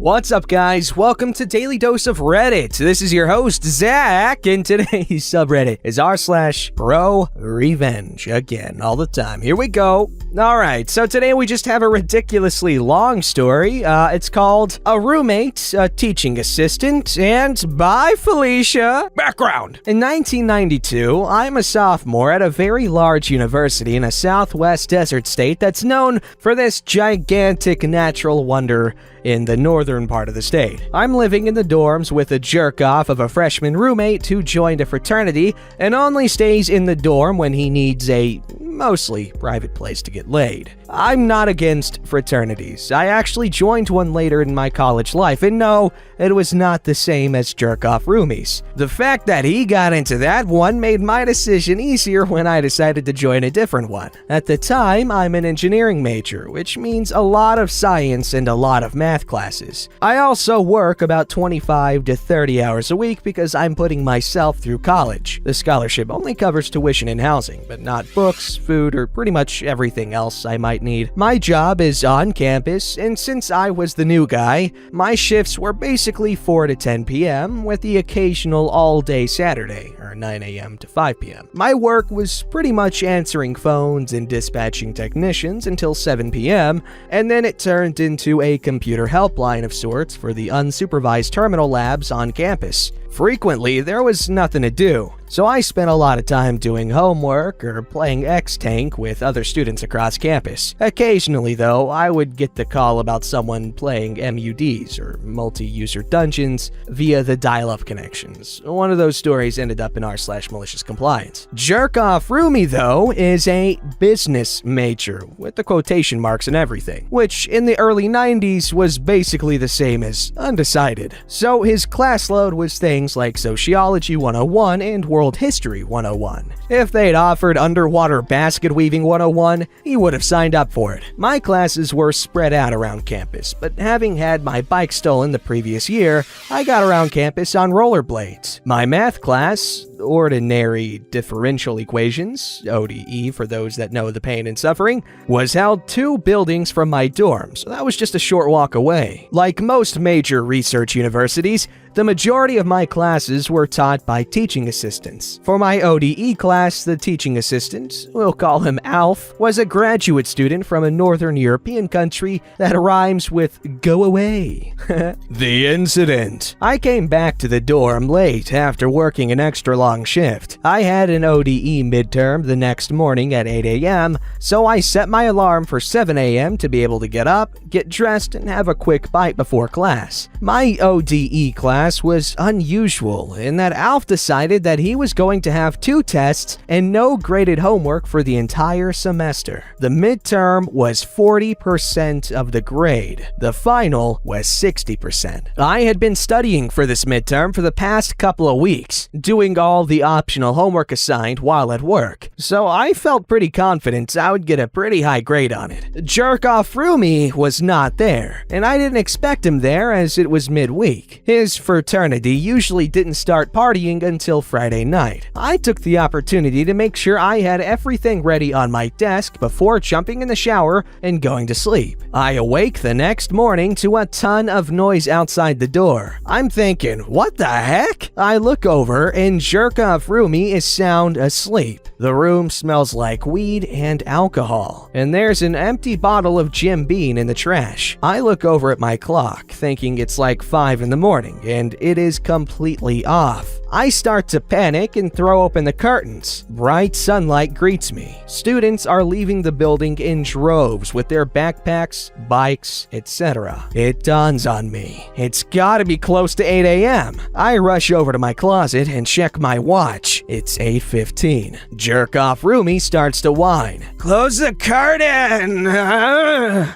What's up, guys? Welcome to Daily Dose of Reddit. This is your host, Zach, and today's subreddit is r/ProRevenge. Again, all the time. Here we go. Alright, so today we just have a ridiculously long story. It's called A Roommate, a Teaching Assistant, and Bye, Felicia. Background. In 1992, I'm a sophomore at a very large university in a southwest desert state that's known for this gigantic natural wonder in the northern part of the state. I'm living in the dorms with a jerk-off of a freshman roommate who joined a fraternity and only stays in the dorm when he needs a mostly private place to get laid. I'm not against fraternities. I actually joined one later in my college life, and no, it was not the same as jerk-off roomies. The fact that he got into that one made my decision easier when I decided to join a different one. At the time, I'm an engineering major, which means a lot of science and a lot of math classes. I also work about 25 to 30 hours a week because I'm putting myself through college. The scholarship only covers tuition and housing, but not books, food, or pretty much everything else I might need. My job is on campus, and since I was the new guy, my shifts were basically 4 to 10 p.m. with the occasional all-day Saturday, or 9 a.m. to 5 p.m. My work was pretty much answering phones and dispatching technicians until 7 p.m., and then it turned into a computer helpline of sorts for the unsupervised terminal labs on campus. Frequently, there was nothing to do, so I spent a lot of time doing homework or playing X-Tank with other students across campus. Occasionally, though, I would get the call about someone playing MUDs or multi-user dungeons via the dial-up connections. One of those stories ended up in r/malicious compliance. Jerk-off roomie, though, is a business major, with the quotation marks and everything, which in the early 90s was basically the same as undecided. So his class load was things like Sociology 101 and World History 101. If they'd offered Underwater Basket Weaving 101, he would have signed up for it. My classes were spread out around campus, but having had my bike stolen the previous year, I got around campus on rollerblades. My math class, Ordinary Differential Equations, ODE for those that know the pain and suffering, was held 2 buildings from my dorm, so that was just a short walk away. Like most major research universities, the majority of my classes were taught by teaching assistants. For my ODE class, the teaching assistant, we'll call him Alf, was a graduate student from a northern European country that rhymes with go away. The incident. I came back to the dorm late after working an extra long shift. I had an ODE midterm the next morning at 8 a.m., so I set my alarm for 7 a.m. to be able to get up, get dressed, and have a quick bite before class. My ODE class was unusual in that Alf decided that he was going to have 2 tests and no graded homework for the entire semester. The midterm was 40% of the grade. The final was 60%. I had been studying for this midterm for the past couple of weeks, doing all the optional homework assigned while at work, so I felt pretty confident I would get a pretty high grade on it. Jerk-off roomie was not there, and I didn't expect him there as it was midweek. His fraternity usually didn't start partying until Friday night. I took the opportunity to make sure I had everything ready on my desk before jumping in the shower and going to sleep. I awake the next morning to a ton of noise outside the door. I'm thinking, what the heck? I look over and jerk-off roomie is sound asleep. The room smells like weed and alcohol, and there's an empty bottle of Jim Beam in the trash. I look over at my clock, thinking it's like 5 in the morning, and it is completely off. I start to panic and throw open the curtains. Bright sunlight greets me. Students are leaving the building in droves with their backpacks, bikes, etc. It dawns on me. It's gotta be close to 8 a.m. I rush over to my closet and check my watch. It's 8:15. Jerk-off roomie starts to whine. Close the curtain!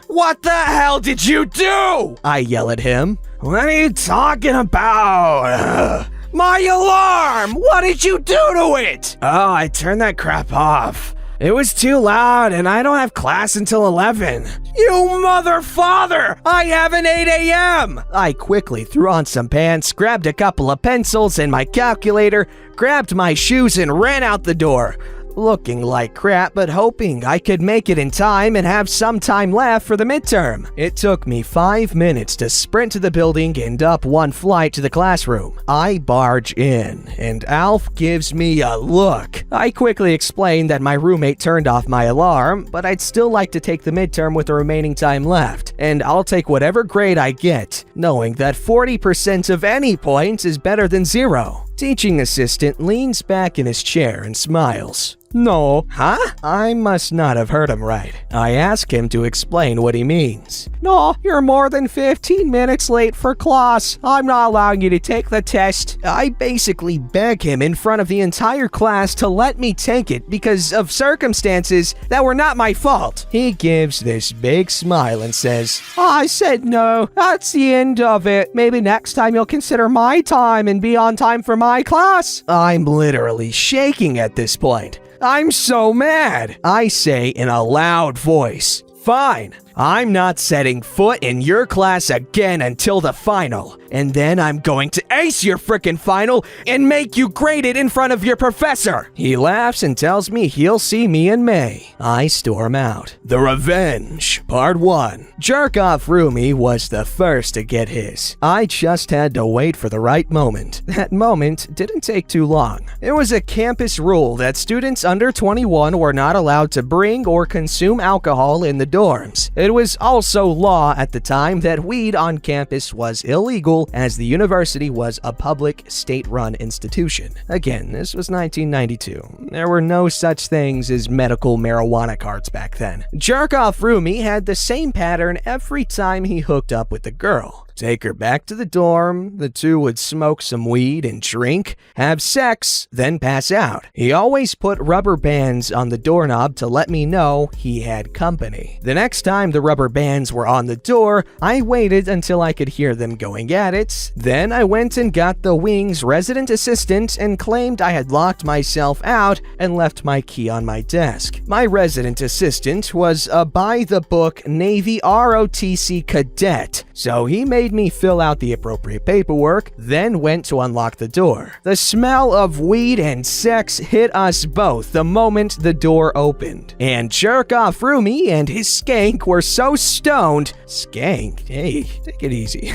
What the hell did you do? I yell at him. What are you talking about? My alarm! What did you do to it? Oh, I turned that crap off. It was too loud and I don't have class until 11. You mother father! I have an 8 a.m. I quickly threw on some pants, grabbed a couple of pencils and my calculator, grabbed my shoes and ran out the door. looking like crap but hoping I could make it in time and have some time left for the midterm. It took me 5 minutes to sprint to the building and up one flight to the classroom. I barge in, and Alf gives me a look. I quickly explained that my roommate turned off my alarm, but I'd still like to take the midterm with the remaining time left, and I'll take whatever grade I get, knowing that 40% of any points is better than 0. Teaching assistant leans back in his chair and smiles. No. Huh? I must not have heard him right. I ask him to explain what he means. No, you're more than 15 minutes late for class. I'm not allowing you to take the test. I basically beg him in front of the entire class to let me take it because of circumstances that were not my fault. He gives this big smile and says, I said no. That's the end of it. Maybe next time you'll consider my time and be on time for my class. I'm literally shaking at this point. I'm so mad, I say in a loud voice. Fine, I'm not setting foot in your class again until the final. And then I'm going to ace your frickin' final and make you grade it in front of your professor. He laughs and tells me he'll see me in May. I storm out. The Revenge, Part 1. Jerk-off Rumi was the first to get his. I just had to wait for the right moment. That moment didn't take too long. It was a campus rule that students under 21 were not allowed to bring or consume alcohol in the dorms. It was also law at the time that weed on campus was illegal as the university was a public, state-run institution. Again, this was 1992. There were no such things as medical marijuana cards back then. Jerk-off Rumi had the same pattern every time he hooked up with the girl. Take her back to the dorm, the two would smoke some weed and drink, have sex, then pass out. He always put rubber bands on the doorknob to let me know he had company. The next time the rubber bands were on the door, I waited until I could hear them going at it. Then I went and got the wing's resident assistant and claimed I had locked myself out and left my key on my desk. My resident assistant was a by-the-book Navy ROTC cadet, so he made me fill out the appropriate paperwork, then went to unlock the door. The smell of weed and sex hit us both the moment the door opened, and Jerk-off Rumi and his skank were so stoned— Skank? Hey, take it easy.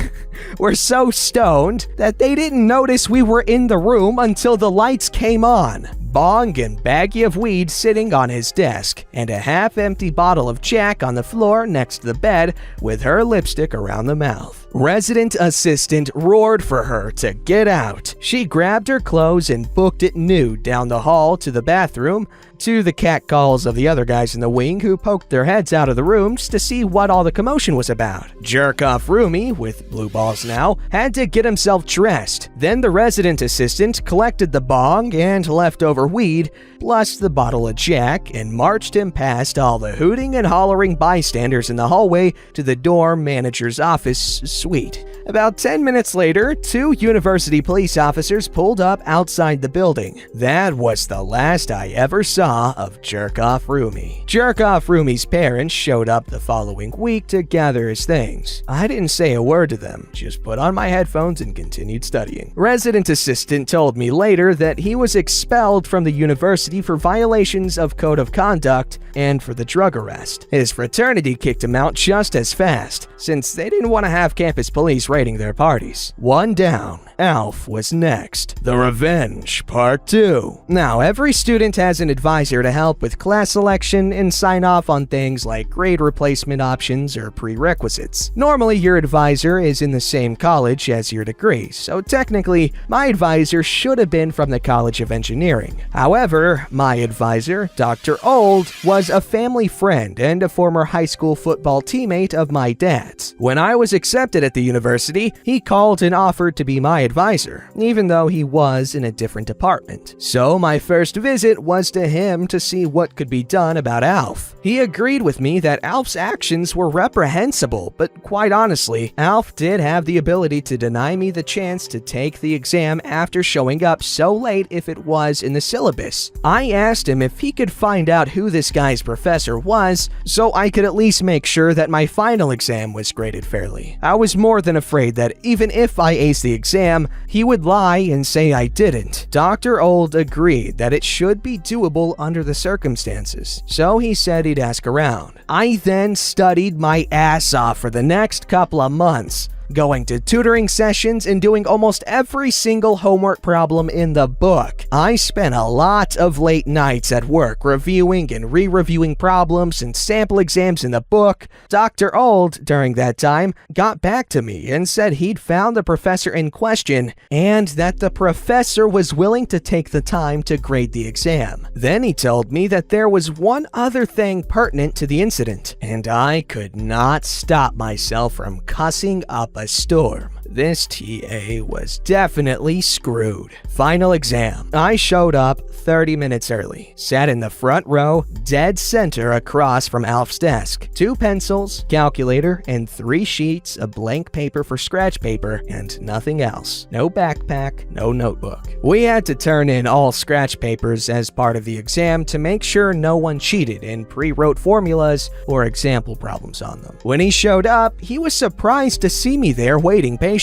Were so stoned that they didn't notice we were in the room until the lights came on. Bong and baggie of weed sitting on his desk, and a half-empty bottle of Jack on the floor next to the bed with her lipstick around the mouth. Resident assistant roared for her to get out. She grabbed her clothes and booked it nude down the hall to the bathroom, to the catcalls of the other guys in the wing who poked their heads out of the rooms to see what all the commotion was about. Jerk-off Rumi, with blue balls now, had to get himself dressed. Then the resident assistant collected the bong and leftover weed, plus the bottle of Jack, and marched him past all the hooting and hollering bystanders in the hallway to the dorm manager's office suite. About 10 minutes later, 2 university police officers pulled up outside the building. That was the last I ever saw of Jerk-off Rumi. Jerk-off Rumi's parents showed up the following week to gather his things. I didn't say a word to them, just put on my headphones and continued studying. Resident assistant told me later that he was expelled from the university for violations of code of conduct and for the drug arrest. His fraternity kicked him out just as fast, since they didn't want to have campus police raiding their parties. One down. Alf was next. The Revenge, Part 2. Now, every student has an advisor to help with class selection and sign off on things like grade replacement options or prerequisites. Normally, your advisor is in the same college as your degree, so technically, my advisor should have been from the College of Engineering. However, my advisor, Dr. Old, was a family friend and a former high school football teammate of my dad's. When I was accepted at the university, he called and offered to be my advisor, even though he was in a different department. So my first visit was to him to see what could be done about Alf. He agreed with me that Alf's actions were reprehensible, but quite honestly, Alf did have the ability to deny me the chance to take the exam after showing up so late if it was in the syllabus. I asked him if he could find out who this guy's professor was, so I could at least make sure that my final exam was graded fairly. I was more than a afraid that even if I aced the exam, he would lie and say I didn't. Dr. Old agreed that it should be doable under the circumstances, so he said he'd ask around. I then studied my ass off for the next couple of months, going to tutoring sessions and doing almost every single homework problem in the book. I spent a lot of late nights at work reviewing and re-reviewing problems and sample exams in the book. Dr. Old, during that time, got back to me and said he'd found the professor in question and that the professor was willing to take the time to grade the exam. Then he told me that there was one other thing pertinent to the incident, and I could not stop myself from cussing up a storm. This TA was definitely screwed. Final exam. I showed up 30 minutes early, sat in the front row, dead center across from Alf's desk. 2 pencils, calculator, and 3 sheets of blank paper for scratch paper, and nothing else. No backpack, no notebook. We had to turn in all scratch papers as part of the exam to make sure no one cheated and pre-wrote formulas or example problems on them. When he showed up, he was surprised to see me there waiting patiently.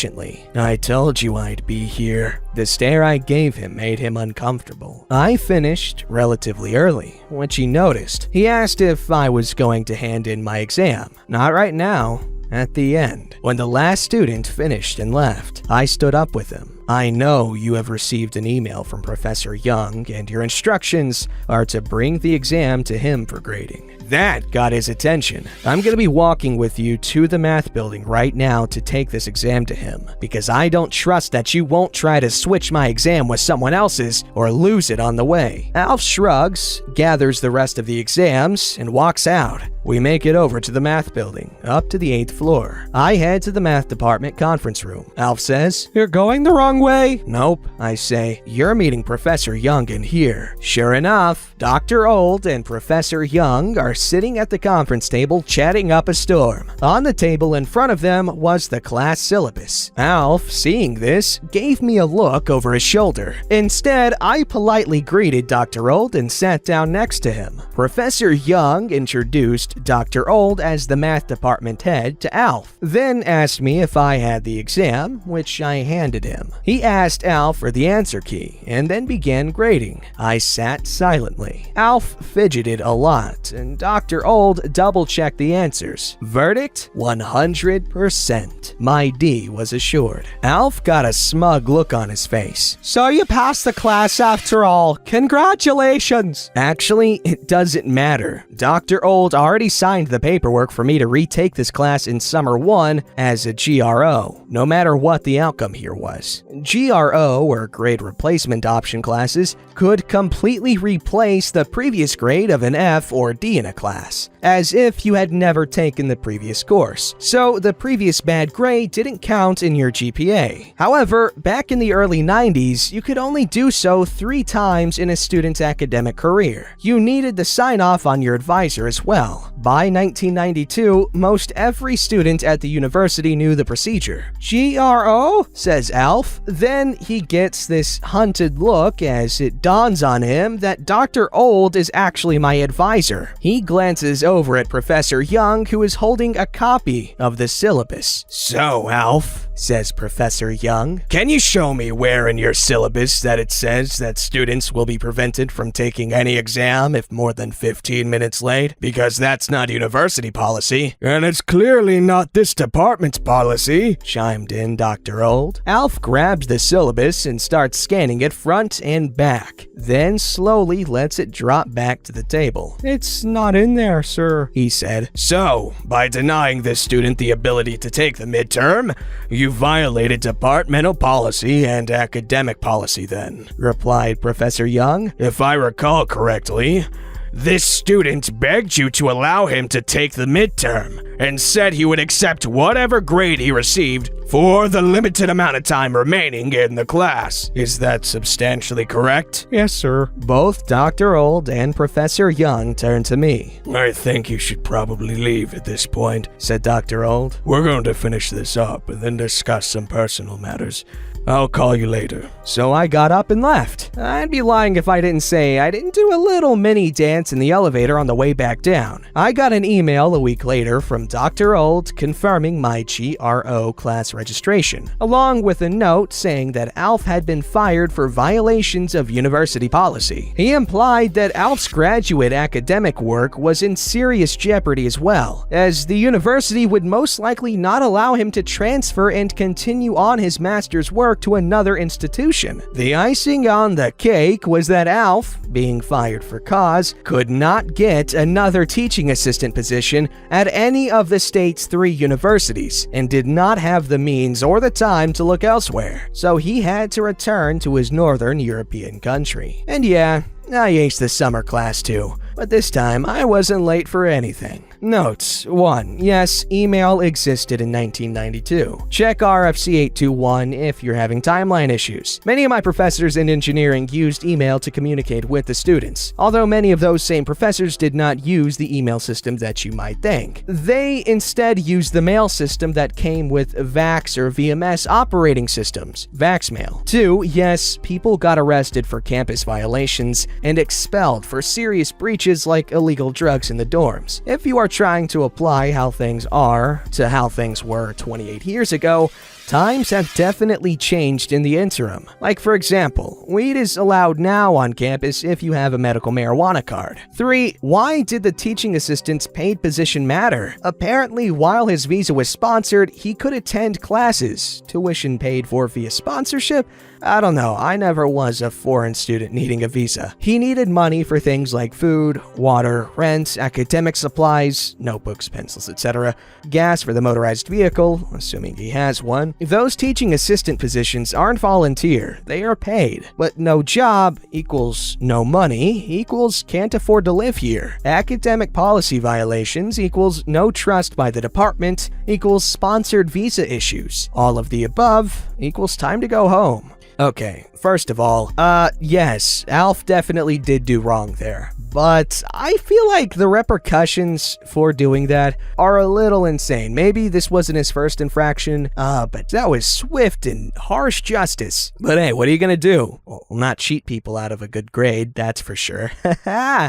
I told you I'd be here. The stare I gave him made him uncomfortable. I finished relatively early, which he noticed. He asked if I was going to hand in my exam. Not right now. At the end, when the last student finished and left, I stood up with him. I know you have received an email from Professor Young, and your instructions are to bring the exam to him for grading. That got his attention. I'm going to be walking with you to the math building right now to take this exam to him, because I don't trust that you won't try to switch my exam with someone else's or lose it on the way. Alf shrugs, gathers the rest of the exams, and walks out. We make it over to the math building, up to the 8th floor. I head to the math department conference room. Alf says, "You're going the wrong way." "Nope," I say. "You're meeting Professor Young in here." Sure enough, Dr. Old and Professor Young are sitting at the conference table chatting up a storm. On the table in front of them was the class syllabus. Alf, seeing this, gave me a look over his shoulder. Instead, I politely greeted Dr. Old and sat down next to him. Professor Young introduced Dr. Old as the math department head to Alf, then asked me if I had the exam, which I handed him. He asked Alf for the answer key and then began grading. I sat silently. Alf fidgeted a lot and Dr. Old double-checked the answers. Verdict? 100%. My D was assured. Alf got a smug look on his face. "So you passed the class after all. Congratulations." Actually, it doesn't matter. Dr. Old already signed the paperwork for me to retake this class in summer 1 as a GRO, no matter what the outcome here was. GRO, or grade replacement option classes, could completely replace the previous grade of an F or D in a class, as if you had never taken the previous course. So the previous bad grade didn't count in your GPA. However, back in the early 90s, you could only do so 3 times in a student's academic career. You needed the sign-off on your advisor as well. By 1992, most every student at the university knew the procedure. "GRO?" says Alf. Then he gets this hunted look as it dawns on him that Dr. Old is actually my advisor. He glances over at Professor Young, who is holding a copy of the syllabus. "So, Alf," says Professor Young, "can you show me where in your syllabus that it says that students will be prevented from taking any exam if more than 15 minutes late? Because that's not university policy." "And it's clearly not this department's policy," chimed in Dr. Old. Alf grabs the syllabus and starts scanning it front and back, then slowly lets it drop back to the table. "It's not in there, sir," he said. "So, by denying this student the ability to take the midterm, you violated departmental policy and academic policy then," replied Professor Young. "If I recall correctly, this student begged you to allow him to take the midterm and said he would accept whatever grade he received for the limited amount of time remaining in the class. Is that substantially correct?" "Yes, sir." Both Dr. Old and Professor Young turned to me. "I think you should probably leave at this point," said Dr. Old. "We're going to finish this up and then discuss some personal matters. I'll call you later. So I got up and left. I'd be lying if I didn't say I didn't do a little mini dance in the elevator on the way back down. I got an email a week later from Dr. Old confirming my GRO class registration, along with a note saying that Alf had been fired for violations of university policy. He implied that Alf's graduate academic work was in serious jeopardy as well, as the university would most likely not allow him to transfer and continue on his master's work to another institution. The icing on the cake was that Alf, being fired for cause, could not get another teaching assistant position at any of the state's 3 universities and did not have the means or the time to look elsewhere, so he had to return to his northern European country. And yeah, I aced the summer class too, but this time I wasn't late for anything. Notes: 1. Yes, email existed in 1992. Check RFC 821 if you're having timeline issues. Many of my professors in engineering used email to communicate with the students, although many of those same professors did not use the email system that you might think. They instead used the mail system that came with VAX or VMS operating systems, VaxMail. 2. Yes, people got arrested for campus violations and expelled for serious breaches like illegal drugs in the dorms. If you are trying to apply how things are to how things were 28 years ago, times have definitely changed in the interim. Like, for example, weed is allowed now on campus if you have a medical marijuana card. 3. Why did the teaching assistant's paid position matter? Apparently, while his visa was sponsored, he could attend classes. Tuition paid for via sponsorship? I don't know, I never was a foreign student needing a visa. He needed money for things like food, water, rent, academic supplies, notebooks, pencils, etc., gas for the motorized vehicle, assuming he has one. Those teaching assistant positions aren't volunteer, they are paid. But no job equals no money equals can't afford to live here. Academic policy violations equals no trust by the department equals sponsored visa issues. All of the above equals time to go home. Okay, first of all, yes, Alf definitely did do wrong there. But I feel like the repercussions for doing that are a little insane. Maybe this wasn't his first infraction, but that was swift and harsh justice. But hey, what are you gonna do? Well, not cheat people out of a good grade, that's for sure.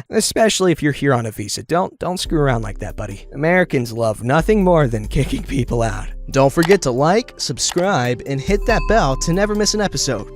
Especially if you're here on a visa. Don't screw around like that, buddy. Americans love nothing more than kicking people out. Don't forget to like, subscribe, and hit that bell to never miss an episode.